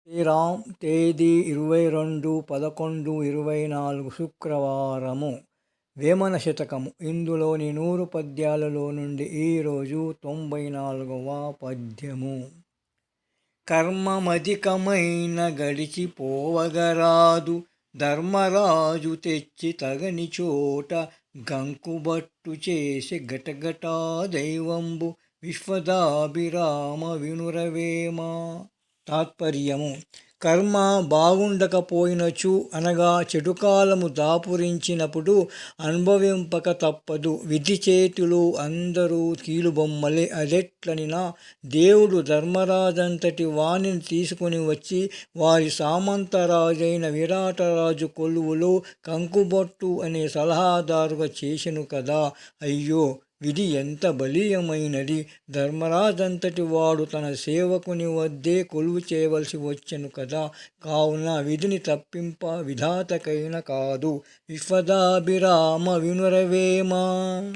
శ్రీరామ్ తేదీ 22/11/24 శుక్రవారము. వేమన శతకము. ఇందులోని 100 పద్యాలలో నుండి ఈరోజు 94వ పద్యము. కర్మమధికమైన గడిచిపోవగరాదు, ధర్మరాజు తెచ్చి తగని చోట గంకుబట్టు చేసి గటగటా దైవంబు విశ్వదాభిరామ వినురవేమ. తాత్పర్యము. కర్మ బాగుండకపోయినచు అనగా చెడుకాలము దాపురించినప్పుడు అనుభవింపక తప్పదు. విధి చేతిలో అందరూ కీలుబొమ్మలే. అదెట్లనినా దేవుడు ధర్మరాజంతటి వాణిని తీసుకుని వచ్చి వారి సామంతరాజైన విరాటరాజు కొలువులో కంకుబొట్టు అనే సలహాదారుగా చేసెను కదా. అయ్యో, విధి ఎంత బలీయమైనది! ధర్మరాజంతటి వాడు తన సేవకుని వద్దే కొలువు చేయవలసి వచ్చెను కదా. కావున విధిని తప్పింప విధాతకైన కాదు. విశ్వదాభిరామ వినురవేమ.